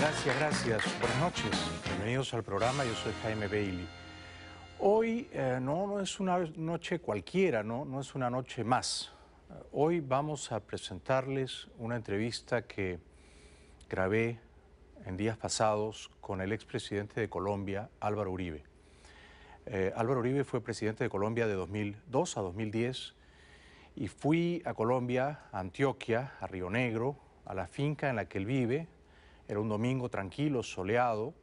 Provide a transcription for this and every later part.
Gracias. Buenas noches. Bienvenidos al programa. Yo soy Jaime Bailey. Hoy no es una noche cualquiera, no es una noche más. Hoy vamos a presentarles una entrevista que grabé en días pasados con el expresidente de Colombia, Álvaro Uribe. Álvaro Uribe fue presidente de Colombia de 2002 a 2010 y fui a Colombia, a Antioquia, a Río Negro, a la finca en la que él vive. Era un domingo tranquilo, soleado.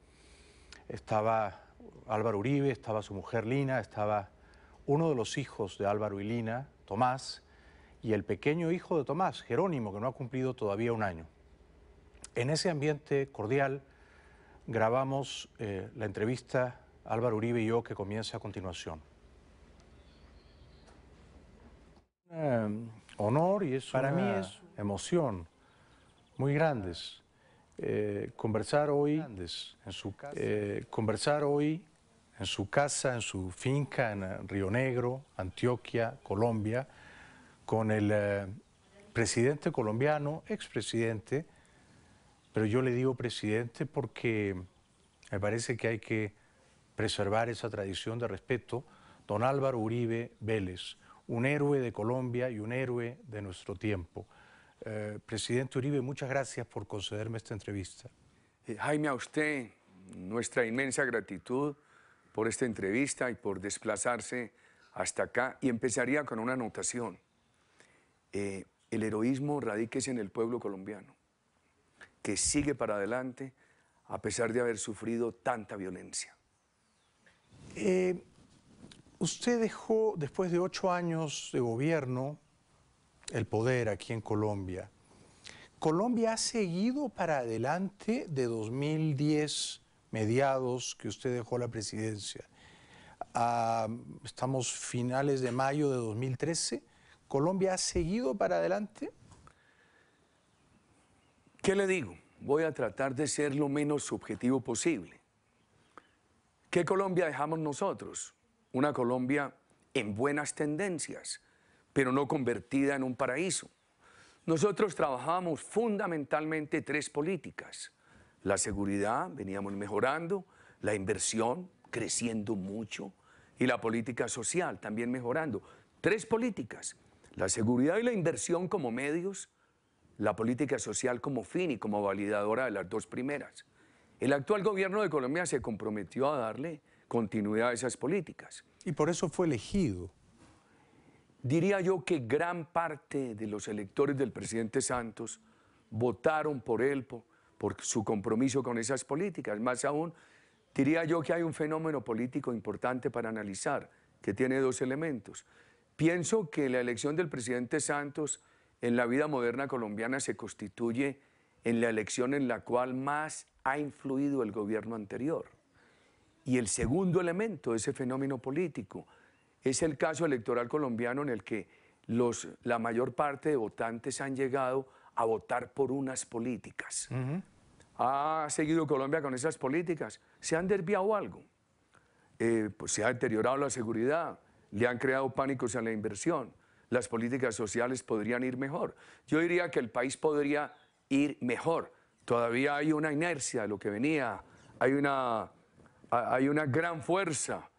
Estaba Álvaro Uribe, estaba su mujer Lina, estaba uno de los hijos de Álvaro y Lina, Tomás, y el pequeño hijo de Tomás, Jerónimo, que no ha cumplido todavía un año. En ese ambiente cordial grabamos la entrevista Álvaro Uribe y yo, que comienza a continuación. Honor y para mí es emoción muy grandes. Conversar hoy en su casa, en su finca en Río Negro, Antioquia, Colombia, con el presidente colombiano, expresidente, pero yo le digo presidente porque me parece que hay que preservar esa tradición de respeto, don Álvaro Uribe Vélez, un héroe de Colombia y un héroe de nuestro tiempo. Presidente Uribe, muchas gracias por concederme esta entrevista. Jaime, a usted nuestra inmensa gratitud por esta entrevista y por desplazarse hasta acá. Y empezaría con una anotación. El heroísmo radíquese en el pueblo colombiano, que sigue para adelante a pesar de haber sufrido tanta violencia. Usted dejó, después de 8 años de gobierno, el poder aquí en Colombia. Colombia ha seguido para adelante de 2010, mediados que usted dejó la presidencia. Estamos finales de mayo de 2013. ¿Colombia ha seguido para adelante? ¿Qué le digo? Voy a tratar de ser lo menos subjetivo posible. ¿Qué Colombia dejamos nosotros? Una Colombia en buenas tendencias, pero no convertida en un paraíso. Nosotros trabajamos fundamentalmente 3 políticas. La seguridad, veníamos mejorando, la inversión, creciendo mucho, y la política social, también mejorando. 3 políticas, la seguridad y la inversión como medios, la política social como fin y como validadora de las 2 primeras. El actual gobierno de Colombia se comprometió a darle continuidad a esas políticas. Y por eso fue elegido. Diría yo que gran parte de los electores del presidente Santos votaron por él, por su compromiso con esas políticas. Más aún, diría yo que hay un fenómeno político importante para analizar, que tiene 2 elementos. Pienso que la elección del presidente Santos en la vida moderna colombiana se constituye en la elección en la cual más ha influido el gobierno anterior. Y el segundo elemento de ese fenómeno político es el caso electoral colombiano en el que la mayor parte de votantes han llegado a votar por unas políticas. ¿Ha seguido Colombia con esas políticas? ¿Se han desviado algo? Pues se ha deteriorado la seguridad, le han creado pánicos a la inversión, las políticas sociales podrían ir mejor. Yo diría que el país podría ir mejor. Todavía hay una inercia de lo que venía, hay una gran fuerza.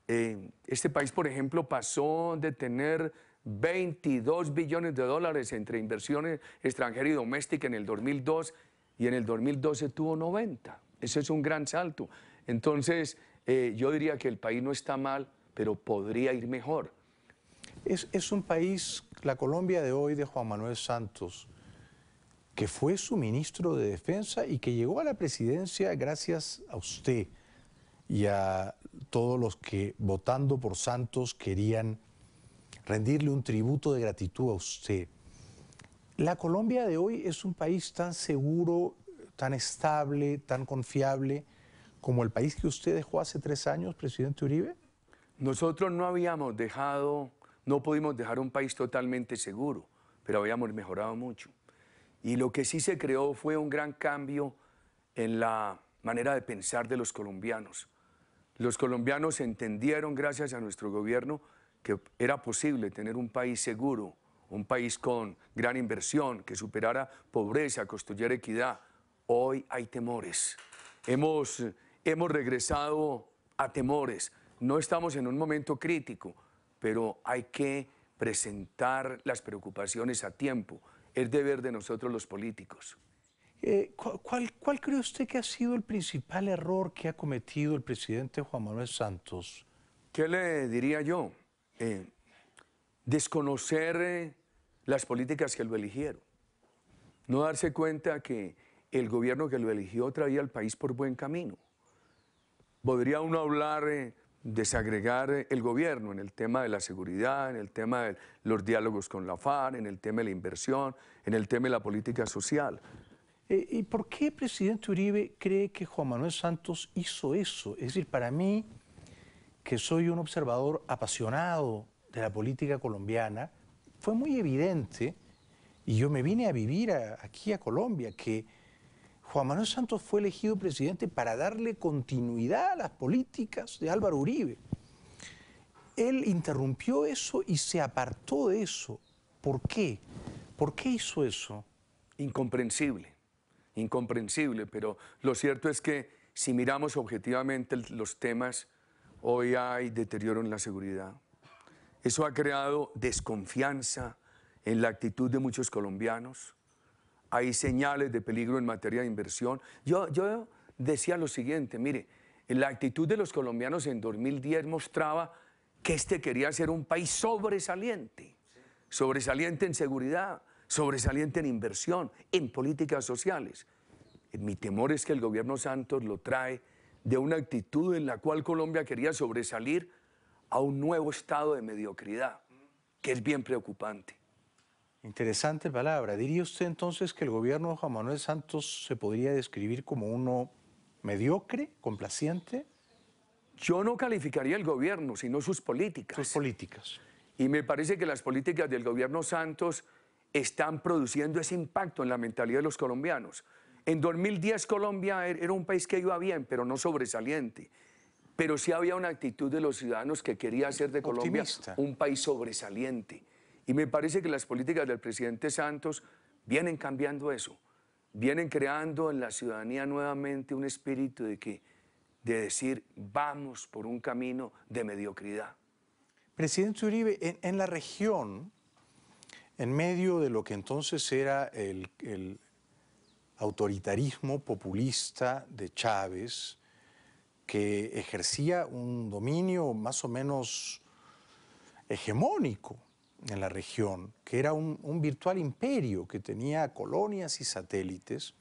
Este país, por ejemplo, pasó de tener 22 billones de dólares entre inversiones extranjera y doméstica en el 2002 y en el 2012 tuvo 90. Ese es un gran salto. Entonces, yo diría que el país no está mal, pero podría ir mejor. Es un país, la Colombia de hoy de Juan Manuel Santos, que fue su ministro de Defensa y que llegó a la presidencia gracias a usted y a todos los que votando por Santos querían rendirle un tributo de gratitud a usted. La Colombia de hoy es un país tan seguro, tan estable, tan confiable como el país que usted dejó hace 3 años, presidente Uribe. Nosotros no pudimos dejar un país totalmente seguro, pero habíamos mejorado mucho. Y lo que sí se creó fue un gran cambio en la manera de pensar de los colombianos. Los colombianos entendieron, gracias a nuestro gobierno, que era posible tener un país seguro, un país con gran inversión, que superara pobreza, construyera equidad, Hoy hay temores. Hemos regresado a temores. No estamos en un momento crítico, pero hay que presentar las preocupaciones a tiempo. Es deber de nosotros los políticos. ¿Cuál cree usted que ha sido el principal error que ha cometido el presidente Juan Manuel Santos? ¿Qué le diría yo? Desconocer las políticas que lo eligieron. No darse cuenta que el gobierno que lo eligió traía al país por buen camino. Podría uno hablar, desagregar el gobierno en el tema de la seguridad, en el tema de los diálogos con la FARC, en el tema de la inversión, en el tema de la política social. ¿Y por qué, presidente Uribe, cree que Juan Manuel Santos hizo eso? Es decir, para mí, que soy un observador apasionado de la política colombiana, fue muy evidente, y yo me vine a vivir aquí a Colombia, que Juan Manuel Santos fue elegido presidente para darle continuidad a las políticas de Álvaro Uribe. Él interrumpió eso y se apartó de eso. ¿Por qué? ¿Por qué hizo eso? Incomprensible, incomprensible, pero lo cierto es que si miramos objetivamente los temas, hoy hay deterioro en la seguridad. Eso ha creado desconfianza en la actitud de muchos colombianos. Hay señales de peligro en materia de inversión. Yo decía lo siguiente, mire, la actitud de los colombianos en 2010 mostraba que este quería ser un país sobresaliente, sobresaliente en seguridad, sobresaliente en inversión, en políticas sociales. Mi temor es que el gobierno Santos lo trae de una actitud en la cual Colombia quería sobresalir a un nuevo estado de mediocridad, que es bien preocupante. Interesante palabra. ¿Diría usted entonces que el gobierno de Juan Manuel Santos se podría describir como uno mediocre, complaciente? Yo no calificaría el gobierno, sino sus políticas. Sus políticas. Y me parece que las políticas del gobierno Santos están produciendo ese impacto en la mentalidad de los colombianos. En 2010 Colombia era un país que iba bien, pero no sobresaliente. Pero sí había una actitud de los ciudadanos que quería hacer de Colombia Optimista. un país sobresaliente. Y me parece que las políticas del presidente Santos vienen cambiando eso. Vienen creando en la ciudadanía nuevamente un espíritu de decir, vamos por un camino de mediocridad. Presidente Uribe, en la región, en medio de lo que entonces era el autoritarismo populista de Chávez, que ejercía un dominio más o menos hegemónico en la región, que era un virtual imperio que tenía colonias y satélites,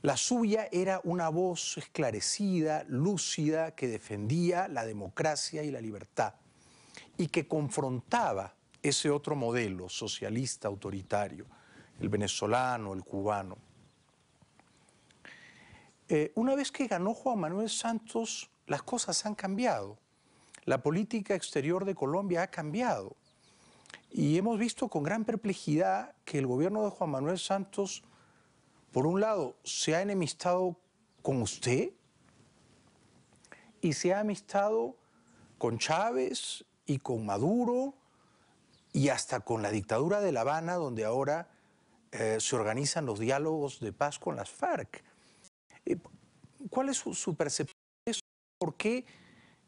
la suya era una voz esclarecida, lúcida, que defendía la democracia y la libertad y que confrontaba ese otro modelo socialista autoritario, el venezolano, el cubano. Una vez que ganó Juan Manuel Santos, las cosas han cambiado. La política exterior de Colombia ha cambiado. Y hemos visto con gran perplejidad que el gobierno de Juan Manuel Santos, por un lado, se ha enemistado con usted y se ha amistado con Chávez y con Maduro y hasta con la dictadura de La Habana, donde ahora se organizan los diálogos de paz con las FARC. ¿Cuál es su percepción de eso? ¿Por qué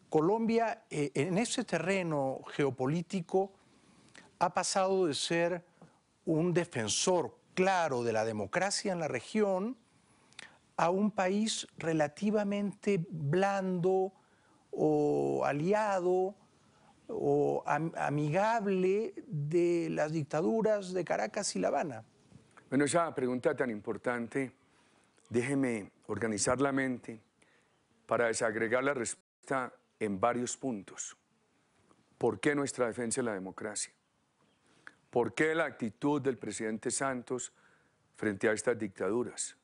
Colombia en ese terreno geopolítico ha pasado de ser un defensor claro de la democracia en la región a un país relativamente blando o aliado o amigable de las dictaduras de Caracas y La Habana? Bueno, esa pregunta tan importante, déjeme organizar la mente para desagregar la respuesta en varios puntos. ¿Por qué nuestra defensa de la democracia? ¿Por qué la actitud del presidente Santos frente a estas dictaduras?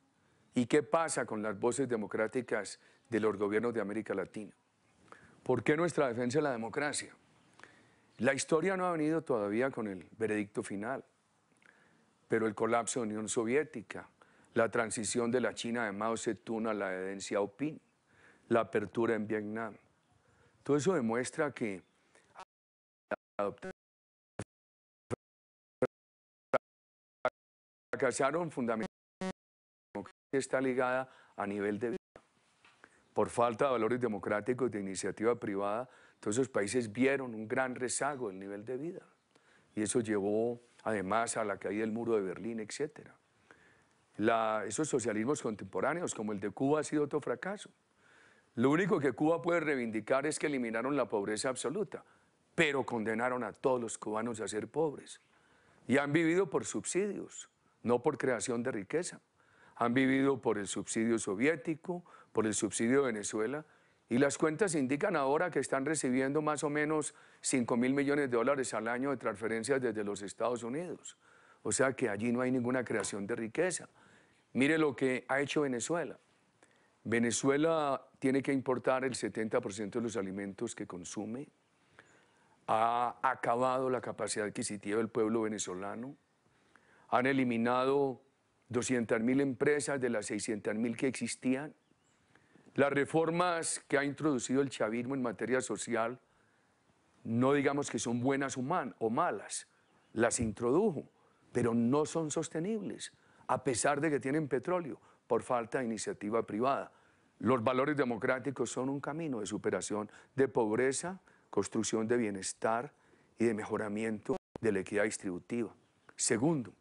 ¿Y qué pasa con las voces democráticas de los gobiernos de América Latina? ¿Por qué nuestra defensa de la democracia? La historia no ha venido todavía con el veredicto final, pero el colapso de la Unión Soviética, la transición de la China de Mao Zedong a la de Deng Xiaoping, la apertura en Vietnam, todo eso demuestra que fracasaron fundamentalmente está ligada a nivel de vida. Por falta de valores democráticos de iniciativa privada, todos esos países vieron un gran rezago del nivel de vida. Y eso llevó además a la caída del muro de Berlín, etc. Esos socialismos contemporáneos, como el de Cuba, ha sido otro fracaso. Lo único que Cuba puede reivindicar es que eliminaron la pobreza absoluta, pero condenaron a todos los cubanos a ser pobres. Y han vivido por subsidios, no por creación de riqueza. Han vivido por el subsidio soviético, por el subsidio de Venezuela, y las cuentas indican ahora que están recibiendo más o menos 5.000 millones de dólares al año de transferencias desde los Estados Unidos. O sea que allí no hay ninguna creación de riqueza. Mire lo que ha hecho Venezuela. Venezuela tiene que importar el 70% de los alimentos que consume. Ha acabado la capacidad adquisitiva del pueblo venezolano. Han eliminado 200.000 empresas de las 600.000 que existían. Las reformas que ha introducido el chavismo en materia social, no digamos que son buenas o malas, las introdujo, pero no son sostenibles, a pesar de que tienen petróleo, por falta de iniciativa privada. Los valores democráticos son un camino de superación de pobreza, construcción de bienestar y de mejoramiento de la equidad distributiva. Segundo,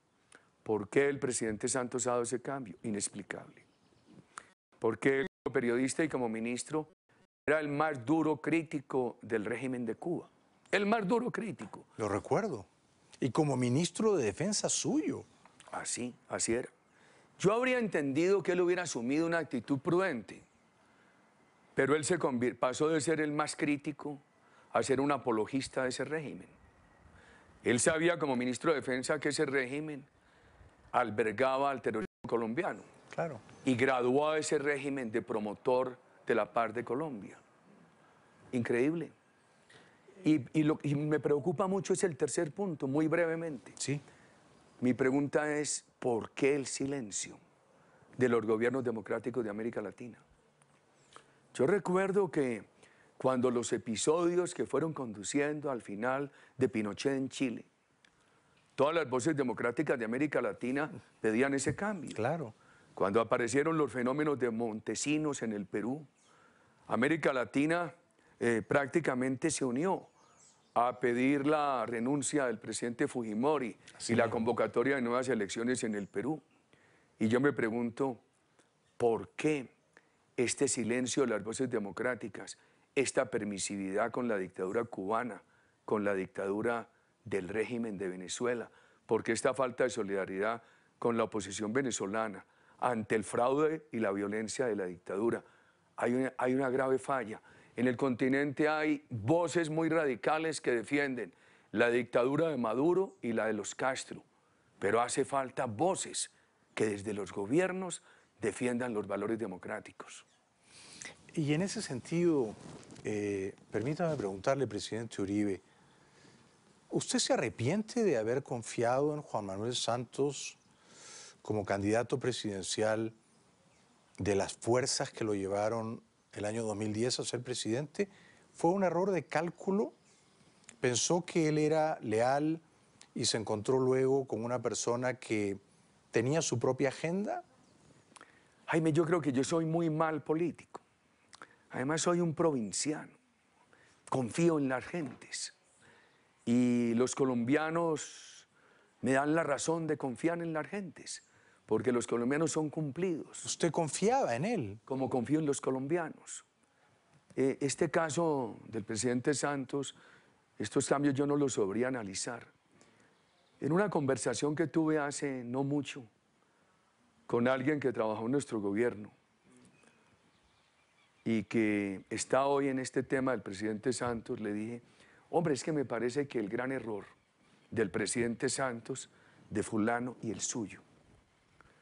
¿por qué el presidente Santos ha dado ese cambio? Inexplicable. ¿Por qué él, como periodista y como ministro, era el más duro crítico del régimen de Cuba? El más duro crítico. Lo recuerdo. Y como ministro de Defensa suyo. Así era. Yo habría entendido que él hubiera asumido una actitud prudente, pero él pasó de ser el más crítico a ser un apologista de ese régimen. Él sabía como ministro de Defensa que ese régimen albergaba al terrorismo colombiano. Claro. Y graduó a ese régimen de promotor de la paz de Colombia. Increíble. Y me preocupa mucho es el tercer punto, muy brevemente. Sí. Mi pregunta es, ¿por qué el silencio de los gobiernos democráticos de América Latina? Yo recuerdo que cuando los episodios que fueron conduciendo al final de Pinochet en Chile, todas las voces democráticas de América Latina pedían ese cambio. Claro. Cuando aparecieron los fenómenos de Montesinos en el Perú, América Latina prácticamente se unió a pedir la renuncia del presidente Fujimori y la convocatoria de nuevas elecciones en el Perú. Y yo me pregunto, ¿por qué este silencio de las voces democráticas, esta permisividad con la dictadura cubana, con la dictadura del régimen de Venezuela? ¿Por qué esta falta de solidaridad con la oposición venezolana ante el fraude y la violencia de la dictadura? Hay una grave falla. En el continente hay voces muy radicales que defienden la dictadura de Maduro y la de los Castro, pero hace falta voces que desde los gobiernos defiendan los valores democráticos. Y en ese sentido, permítame preguntarle, presidente Uribe, ¿usted se arrepiente de haber confiado en Juan Manuel Santos como candidato presidencial de las fuerzas que lo llevaron el año 2010 a ser presidente? ¿Fue un error de cálculo? ¿Pensó que él era leal y se encontró luego con una persona que tenía su propia agenda? Jaime, yo creo que yo soy muy mal político. Además, soy un provinciano. Confío en las gentes. Y los colombianos me dan la razón de confiar en las gentes, porque los colombianos son cumplidos. ¿Usted confiaba en él? Como confío en los colombianos. Este caso del presidente Santos, estos cambios yo no los sabría analizar. En una conversación que tuve hace no mucho con alguien que trabajó en nuestro gobierno y que está hoy en este tema del presidente Santos, le dije, hombre, es que me parece que el gran error del presidente Santos, de fulano y el suyo,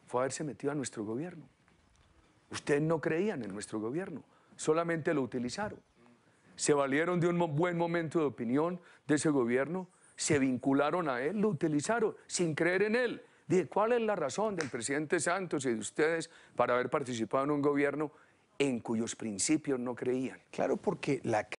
fue haberse metido a nuestro gobierno. Ustedes no creían en nuestro gobierno, solamente lo utilizaron. Se valieron de un buen momento de opinión de ese gobierno, se vincularon a él, lo utilizaron sin creer en él. Dije, ¿cuál es la razón del presidente Santos y de ustedes para haber participado en un gobierno en cuyos principios no creían? Claro, porque la